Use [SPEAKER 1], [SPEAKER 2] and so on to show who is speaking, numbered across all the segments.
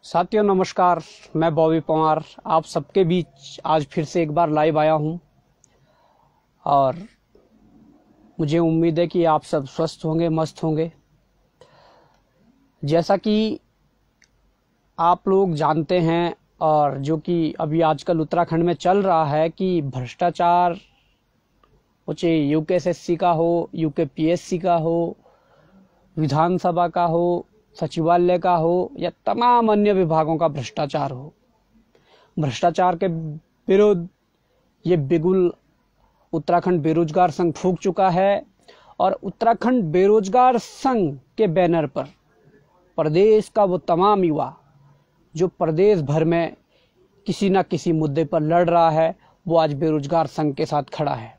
[SPEAKER 1] साथियों नमस्कार। मैं बॉबी पंवार आप सबके बीच आज फिर से एक बार लाइव आया हूं और मुझे उम्मीद है कि आप सब स्वस्थ होंगे, मस्त होंगे। जैसा कि आप लोग जानते हैं और जो कि अभी आजकल उत्तराखंड में चल रहा है कि भ्रष्टाचार, चाहे यूकेएसएससी का हो, यूकेपीएससी का हो, विधानसभा का हो, सचिवालय का हो या तमाम अन्य विभागों का भ्रष्टाचार हो, भ्रष्टाचार के विरुद्ध ये बिगुल उत्तराखंड बेरोजगार संघ फूंक चुका है। और उत्तराखंड बेरोजगार संघ के बैनर पर प्रदेश का वो तमाम युवा जो प्रदेश भर में किसी न किसी मुद्दे पर लड़ रहा है, वो आज बेरोजगार संघ के साथ खड़ा है।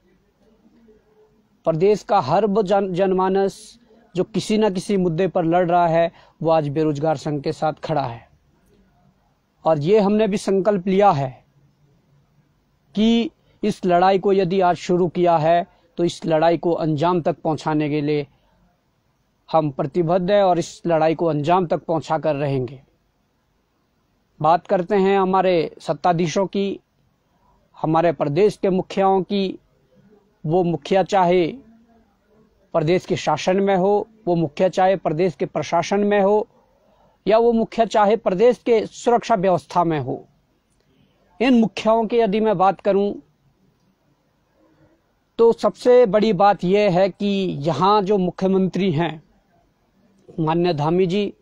[SPEAKER 1] प्रदेश का हर वो जनमानस जो किसी न किसी मुद्दे पर लड़ रहा है, वो आज बेरोजगार संघ के साथ खड़ा है। और ये हमने भी संकल्प लिया है कि इस लड़ाई को यदि आज शुरू किया है तो इस लड़ाई को अंजाम तक पहुंचाने के लिए हम प्रतिबद्ध हैं और इस लड़ाई को अंजाम तक पहुंचा कर रहेंगे। बात करते हैं हमारे सत्ताधीशों की, हमारे प्रदेश के मुखियाओं की। वो मुखिया चाहे प्रदेश के शासन में हो, वो मुखिया चाहे प्रदेश के प्रशासन में हो, या वो मुखिया चाहे प्रदेश के सुरक्षा व्यवस्था में हो। इन मुखियाओं की यदि मैं बात करूं तो सबसे बड़ी बात यह है कि यहाँ जो मुख्यमंत्री हैं माननीय धामी जी,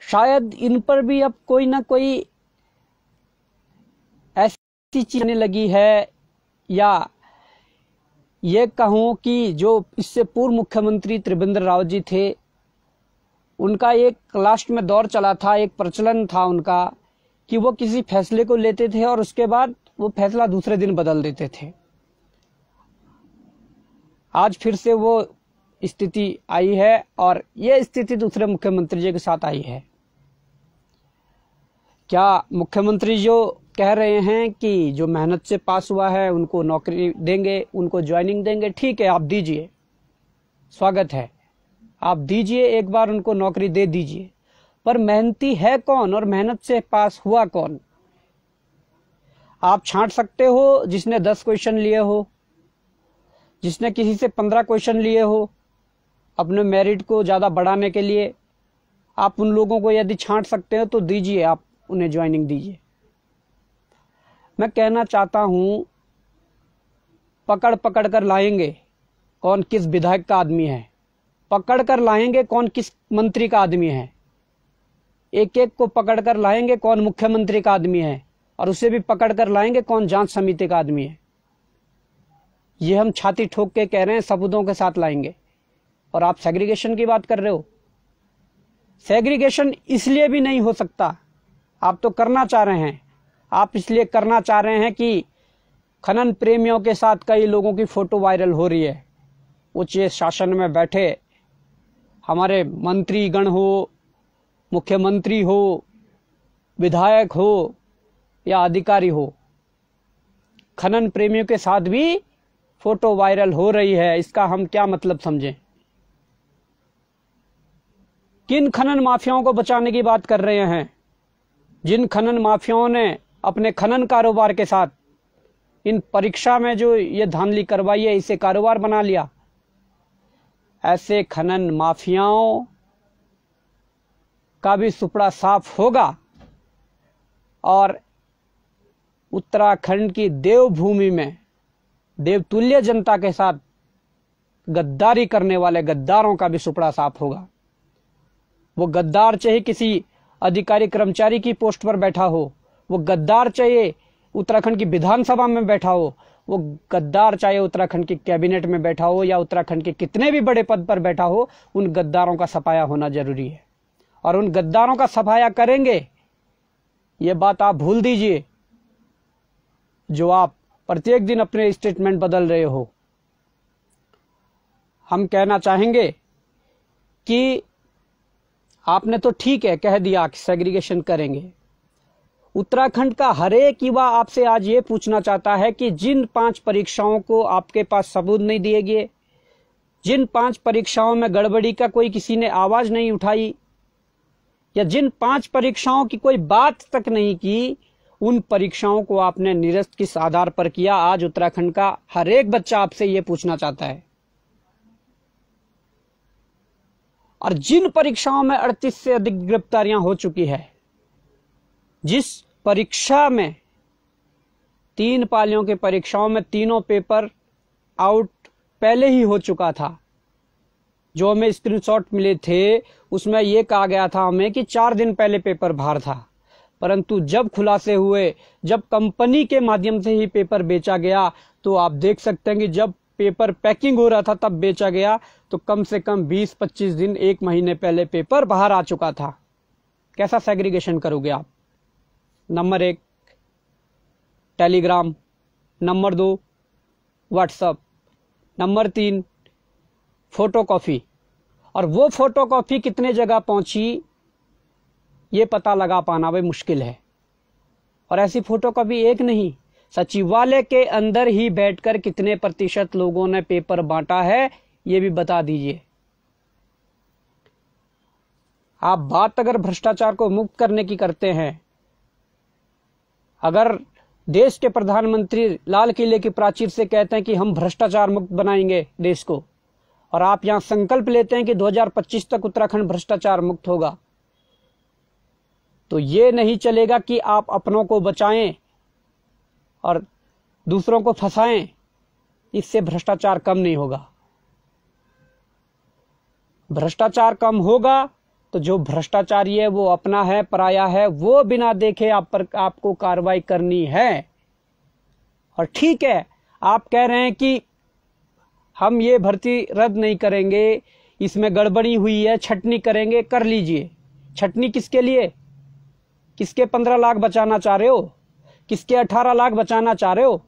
[SPEAKER 1] शायद इन पर भी अब कोई ना कोई ऐसी चीज आने लगी है, या ये कहूं कि जो इससे पूर्व मुख्यमंत्री त्रिवेंद्र रावत जी थे, उनका एक लास्ट में दौर चला था, एक प्रचलन था उनका कि वो किसी फैसले को लेते थे और उसके बाद वो फैसला दूसरे दिन बदल देते थे। आज फिर से वो स्थिति आई है और ये स्थिति दूसरे मुख्यमंत्री जी के साथ आई है। क्या मुख्यमंत्री जो कह रहे हैं कि जो मेहनत से पास हुआ है उनको नौकरी देंगे, उनको ज्वाइनिंग देंगे, ठीक है, आप दीजिए, स्वागत है, आप दीजिए, एक बार उनको नौकरी दे दीजिए। पर मेहनती है कौन और मेहनत से पास हुआ कौन? आप छांट सकते हो जिसने 10 क्वेश्चन लिए हो, जिसने किसी से 15 क्वेश्चन लिए हो, अपने मेरिट को ज्यादा बढ़ाने के लिए आप उन लोगों को यदि छांट सकते हो तो दीजिए, आप उन्हें ज्वाइनिंग दीजिए। मैं कहना चाहता हूं, पकड़ पकड़ कर लाएंगे कौन किस विधायक का आदमी है, पकड़ कर लाएंगे कौन किस मंत्री का आदमी है, एक एक को पकड़ कर लाएंगे कौन मुख्यमंत्री का आदमी है, और उसे भी पकड़ कर लाएंगे कौन जांच समिति का आदमी है। ये हम छाती ठोक के कह रहे हैं, सबूतों के साथ लाएंगे। और आप सेग्रीगेशन की बात कर रहे हो, सेग्रीगेशन इसलिए भी नहीं हो सकता, आप तो करना चाह रहे हैं, आप इसलिए करना चाह रहे हैं कि खनन प्रेमियों के साथ कई लोगों की फोटो वायरल हो रही है। उच्च शासन में बैठे हमारे मंत्रीगण हो, मुख्यमंत्री हो, विधायक हो या अधिकारी हो, खनन प्रेमियों के साथ भी फोटो वायरल हो रही है। इसका हम क्या मतलब समझें? किन खनन माफियाओं को बचाने की बात कर रहे हैं? जिन खनन माफियाओं ने अपने खनन कारोबार के साथ इन परीक्षा में जो ये धांधली करवाई है, इसे कारोबार बना लिया। ऐसे खनन माफियाओं का भी सुपड़ा साफ होगा और उत्तराखंड की देवभूमि में देवतुल्य जनता के साथ गद्दारी करने वाले गद्दारों का भी सुपड़ा साफ होगा। वो गद्दार चाहे किसी अधिकारी कर्मचारी की पोस्ट पर बैठा हो, वो गद्दार चाहे उत्तराखंड की विधानसभा में बैठा हो, वो गद्दार चाहे उत्तराखंड के कैबिनेट में बैठा हो या उत्तराखंड के कितने भी बड़े पद पर बैठा हो, उन गद्दारों का सफाया होना जरूरी है। और उन गद्दारों का सफाया करेंगे, ये बात आप भूल दीजिए जो आप प्रत्येक दिन अपने स्टेटमेंट बदल रहे हो। हम कहना चाहेंगे कि आपने तो ठीक है कह दिया कि सेग्रीगेशन करेंगे। उत्तराखंड का हर एक युवा आपसे आज ये पूछना चाहता है कि जिन 5 परीक्षाओं को आपके पास सबूत नहीं दिए गए, जिन 5 परीक्षाओं में गड़बड़ी का कोई किसी ने आवाज नहीं उठाई, या जिन 5 परीक्षाओं की कोई बात तक नहीं की, उन परीक्षाओं को आपने निरस्त किस आधार पर किया? आज उत्तराखंड का हर एक बच्चा आपसे यह पूछना चाहता है। और जिन परीक्षाओं में 38 से अधिक गिरफ्तारियां हो चुकी है, जिस परीक्षा में 3 पालियों की परीक्षाओं में तीनों पेपर आउट पहले ही हो चुका था, जो हमें स्क्रीनशॉट मिले थे उसमें यह कहा गया था हमें कि 4 दिन पहले पेपर बाहर था, परंतु जब खुलासे हुए, जब कंपनी के माध्यम से ही पेपर बेचा गया, तो आप देख सकते हैं कि जब पेपर पैकिंग हो रहा था तब बेचा गया, तो कम से कम 20-25 दिन, 1 महीने पहले पेपर बाहर आ चुका था। कैसा सेग्रीगेशन करोगे आप? Number 1 Telegram, number 2 WhatsApp, number 3 photocopy. और वो फोटोकॉपी कितने जगह पहुंची ये पता लगा पाना भी मुश्किल है। और ऐसी फोटोकॉपी एक नहीं, सचिवालय के अंदर ही बैठकर कितने प्रतिशत लोगों ने पेपर बांटा है ये भी बता दीजिए। आप बात अगर भ्रष्टाचार को मुक्त करने की करते हैं, अगर देश के प्रधानमंत्री लाल किले की प्राचीर से कहते हैं कि हम भ्रष्टाचार मुक्त बनाएंगे देश को, और आप यहां संकल्प लेते हैं कि 2025 तक उत्तराखंड भ्रष्टाचार मुक्त होगा, तो ये नहीं चलेगा कि आप अपनों को बचाएं और दूसरों को फंसाएं। इससे भ्रष्टाचार कम नहीं होगा। भ्रष्टाचार कम होगा तो जो भ्रष्टाचारी है वो अपना है, पराया है, वो बिना देखे आप पर आपको कार्रवाई करनी है। और ठीक है, आप कह रहे हैं कि हम ये भर्ती रद्द नहीं करेंगे, इसमें गड़बड़ी हुई है, छटनी करेंगे, कर लीजिए। छटनी किसके लिए? किसके 15 लाख बचाना चाह रहे हो? किसके 18 लाख बचाना चाह रहे हो?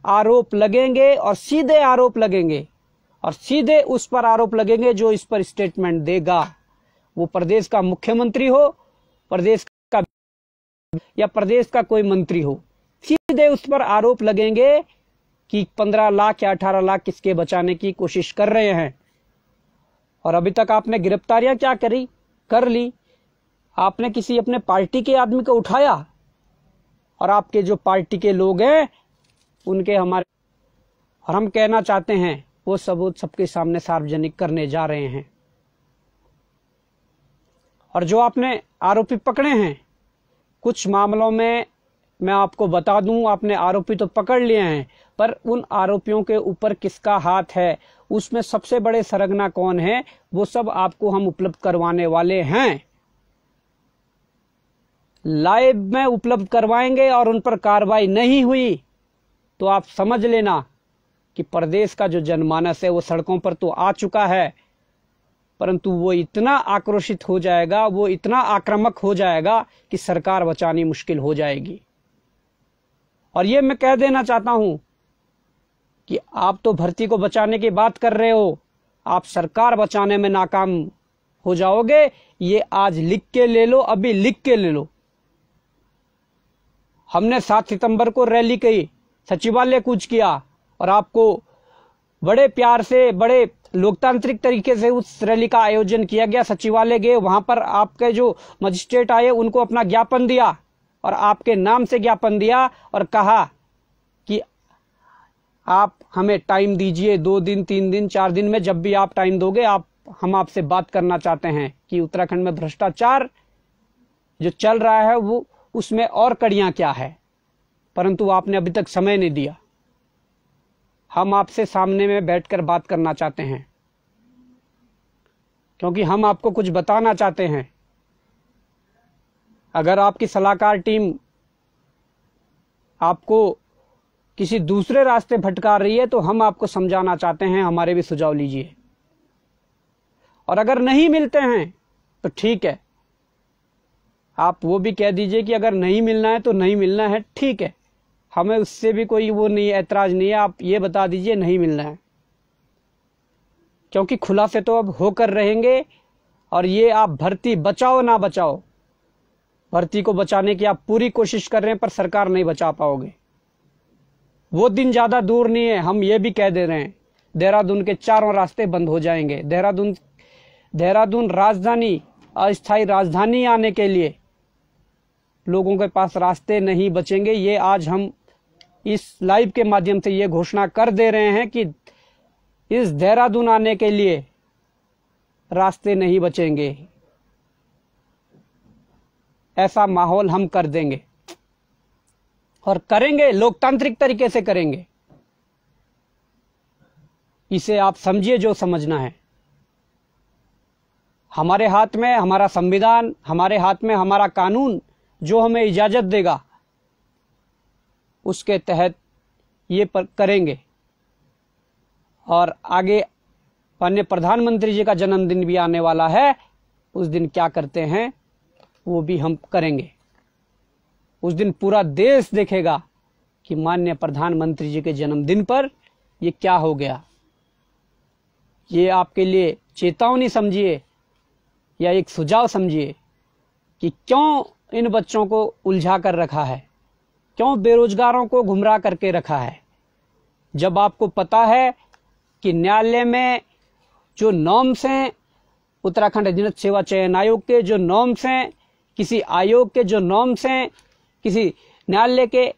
[SPEAKER 1] आरोप लगेंगे और सीधे आरोप लगेंगे, और सीधे उस पर आरोप लगेंगे जो इस पर स्टेटमेंट देगा। वो प्रदेश का मुख्यमंत्री हो, प्रदेश का या प्रदेश का कोई मंत्री हो, सीधे उस पर आरोप लगेंगे कि 15 लाख या 18 लाख किसके बचाने की कोशिश कर रहे हैं। और अभी तक आपने गिरफ्तारियां क्या कर ली? आपने किसी अपने पार्टी के आदमी को उठाया, और आपके जो पार्टी के लोग हैं उनके हमारे, और हम कहना चाहते हैं वो सबूत सबके सामने सार्वजनिक करने जा रहे हैं। और जो आपने आरोपी पकड़े हैं, कुछ मामलों में मैं आपको बता दूं, आपने आरोपी तो पकड़ लिए हैं, पर उन आरोपियों के ऊपर किसका हाथ है, उसमें सबसे बड़े सरगना कौन है, वो सब आपको हम उपलब्ध करवाने वाले हैं। लाइव में उपलब्ध करवाएंगे, और उन पर कार्रवाई नहीं हुई तो आप समझ लेना कि प्रदेश का जो जनमानस है वो सड़कों पर तो आ चुका है, परंतु वो इतना आक्रोशित हो जाएगा, वो इतना आक्रामक हो जाएगा कि सरकार बचानी मुश्किल हो जाएगी। और ये मैं कह देना चाहता हूं कि आप तो भर्ती को बचाने की बात कर रहे हो, आप सरकार बचाने में नाकाम हो जाओगे। ये आज लिख के ले लो, अभी लिख के ले लो। हमने 7 सितंबर को रैली की, सचिवालय कूच किया, और आपको बड़े प्यार से, बड़े लोकतांत्रिक तरीके से उस रैली का आयोजन किया गया। सचिवालय गए, वहां पर आपके जो मजिस्ट्रेट आए उनको अपना ज्ञापन दिया, और आपके नाम से ज्ञापन दिया, और कहा कि आप हमें टाइम दीजिए, 2 दिन, 3 दिन, 4 दिन में जब भी आप टाइम दोगे, हम आपसे बात करना चाहते हैं कि उत्तराखंड में भ्रष्टाचार जो चल रहा है वो उसमें और कड़ियां क्या है। परंतु आपने अभी तक समय नहीं दिया। हम आपसे सामने में बैठकर बात करना चाहते हैं, क्योंकि हम आपको कुछ बताना चाहते हैं। अगर आपकी सलाहकार टीम आपको किसी दूसरे रास्ते भटका रही है तो हम आपको समझाना चाहते हैं, हमारे भी सुझाव लीजिए। और अगर नहीं मिलते हैं तो ठीक है, आप वो भी कह दीजिए कि अगर नहीं मिलना है तो नहीं मिलना है, ठीक है, हमें उससे भी कोई वो नहीं, ऐतराज नहीं है। आप ये बता दीजिए नहीं मिलना है, क्योंकि खुलासे तो अब होकर रहेंगे। और ये आप भर्ती बचाओ ना बचाओ, भर्ती को बचाने की आप पूरी कोशिश कर रहे हैं, पर सरकार नहीं बचा पाओगे। वो दिन ज्यादा दूर नहीं है, हम ये भी कह दे रहे हैं। देहरादून के चारों रास्ते बंद हो जाएंगे। देहरादून राजधानी अस्थायी राजधानी आने के लिए लोगों के पास रास्ते नहीं बचेंगे। ये आज हम इस लाइव के माध्यम से ये घोषणा कर दे रहे हैं कि इस देहरादून आने के लिए रास्ते नहीं बचेंगे। ऐसा माहौल हम कर देंगे और करेंगे, लोकतांत्रिक तरीके से करेंगे। इसे आप समझिए जो समझना है। हमारे हाथ में हमारा संविधान, हमारे हाथ में हमारा कानून जो हमें इजाजत देगा उसके तहत ये करेंगे। और आगे माननीय प्रधानमंत्री जी का जन्मदिन भी आने वाला है, उस दिन क्या करते हैं वो भी हम करेंगे। उस दिन पूरा देश देखेगा कि माननीय प्रधानमंत्री जी के जन्मदिन पर ये क्या हो गया। ये आपके लिए चेतावनी समझिए या एक सुझाव समझिए कि क्यों इन बच्चों को उलझा कर रखा है, क्यों बेरोजगारों को गुमराह करके रखा है। जब आपको पता है कि न्यायालय में जो नॉर्म्स हैं, उत्तराखंड अधीनस्थ सेवा चयन आयोग के जो नॉर्म्स हैं, किसी आयोग के जो नॉर्म्स हैं, किसी न्यायालय के,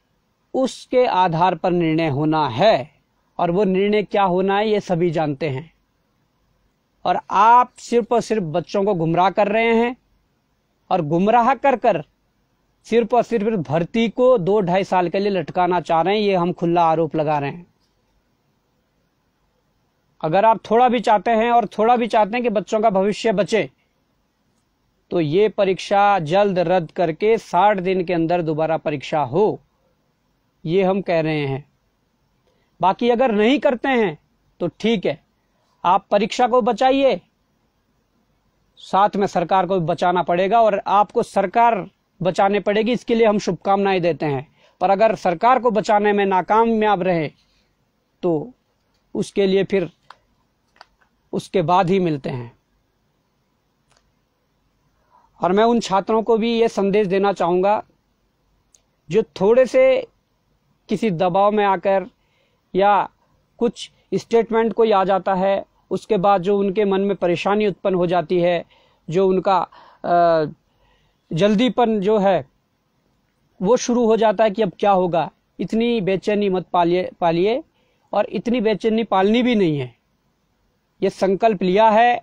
[SPEAKER 1] उसके आधार पर निर्णय होना है। और वो निर्णय क्या होना है ये सभी जानते हैं। और आप सिर्फ और सिर्फ बच्चों को गुमराह कर रहे हैं और गुमराह कर कर सिर्फ और सिर्फ भर्ती को 2-2.5 साल के लिए लटकाना चाह रहे हैं। ये हम खुला आरोप लगा रहे हैं। अगर आप थोड़ा भी चाहते हैं और थोड़ा भी चाहते हैं कि बच्चों का भविष्य बचे, तो ये परीक्षा जल्द रद्द करके 60 दिन के अंदर दोबारा परीक्षा हो, ये हम कह रहे हैं। बाकी अगर नहीं करते हैं तो ठीक है, आप परीक्षा को बचाइए, साथ में सरकार को भी बचाना पड़ेगा और आपको सरकार बचाने पड़ेगी, इसके लिए हम शुभकामनाएं देते हैं। पर अगर सरकार को बचाने में नाकामयाब रहे तो उसके लिए फिर उसके बाद ही मिलते हैं। और मैं उन छात्रों को भी ये संदेश देना चाहूँगा जो थोड़े से किसी दबाव में आकर या कुछ स्टेटमेंट कोई आ जाता है, उसके बाद जो उनके मन में परेशानी उत्पन्न हो जाती है, जो उनका जल्दीपन जो है वो शुरू हो जाता है कि अब क्या होगा। इतनी बेचैनी मत पालिए और इतनी बेचैनी पालनी भी नहीं है। ये संकल्प लिया है,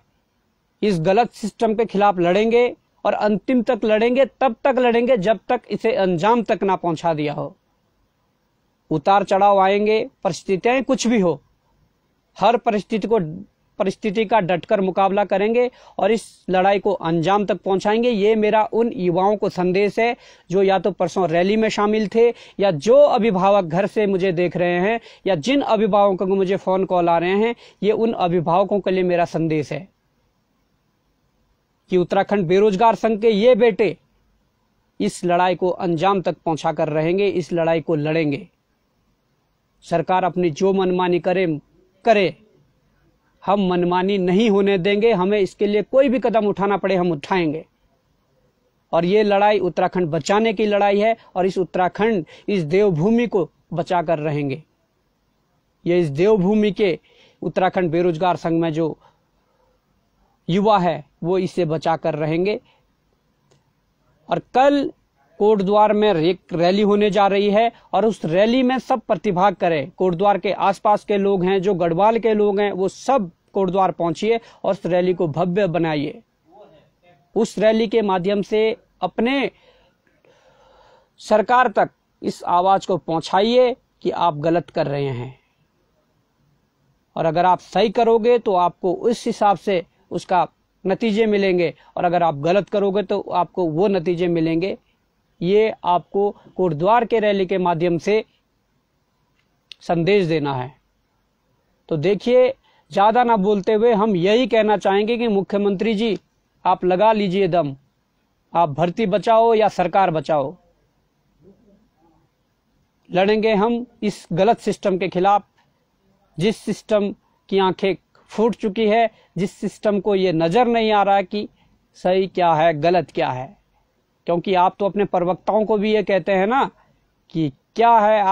[SPEAKER 1] इस गलत सिस्टम के खिलाफ लड़ेंगे और अंतिम तक लड़ेंगे। तब तक लड़ेंगे जब तक इसे अंजाम तक ना पहुंचा दिया हो। उतार चढ़ाव आएंगे, परिस्थितियां कुछ भी हो, हर परिस्थिति का डटकर मुकाबला करेंगे और इस लड़ाई को अंजाम तक पहुंचाएंगे। ये मेरा उन युवाओं को संदेश है जो या तो परसों रैली में शामिल थे, या जो अभिभावक घर से मुझे देख रहे हैं, या जिन अभिभावकों को मुझे फोन कॉल आ रहे हैं। ये उन अभिभावकों के लिए मेरा संदेश है कि उत्तराखंड बेरोजगार संघ के ये बेटे इस लड़ाई को अंजाम तक पहुंचा कर रहेंगे, इस लड़ाई को लड़ेंगे। सरकार अपनी जो मनमानी करे, हम मनमानी नहीं होने देंगे। हमें इसके लिए कोई भी कदम उठाना पड़े हम उठाएंगे। और ये लड़ाई उत्तराखंड बचाने की लड़ाई है और इस उत्तराखंड, इस देवभूमि को बचा कर रहेंगे। ये इस देवभूमि के उत्तराखंड बेरोजगार संघ में जो युवा है वो इसे बचा कर रहेंगे। और कल कोटद्वार में एक रैली होने जा रही है और उस रैली में सब प्रतिभाग करें। कोटद्वार के आसपास के लोग हैं, जो गढ़वाल के लोग हैं, वो सब कोटद्वार पहुंचिए और उस रैली को भव्य बनाइए। उस रैली के माध्यम से अपने सरकार तक इस आवाज को पहुंचाइए कि आप गलत कर रहे हैं। और अगर आप सही करोगे तो आपको उस हिसाब से उसका नतीजे मिलेंगे, और अगर आप गलत करोगे तो आपको वो नतीजे मिलेंगे। ये आपको कोटद्वार के रैली के माध्यम से संदेश देना है। तो देखिए, ज्यादा ना बोलते हुए हम यही कहना चाहेंगे कि मुख्यमंत्री जी, आप लगा लीजिए दम, आप भर्ती बचाओ या सरकार बचाओ। लड़ेंगे हम इस गलत सिस्टम के खिलाफ, जिस सिस्टम की आंखें फूट चुकी है, जिस सिस्टम को ये नजर नहीं आ रहा कि सही क्या है गलत क्या है। क्योंकि आप तो अपने प्रवक्ताओं को भी ये कहते हैं ना कि क्या है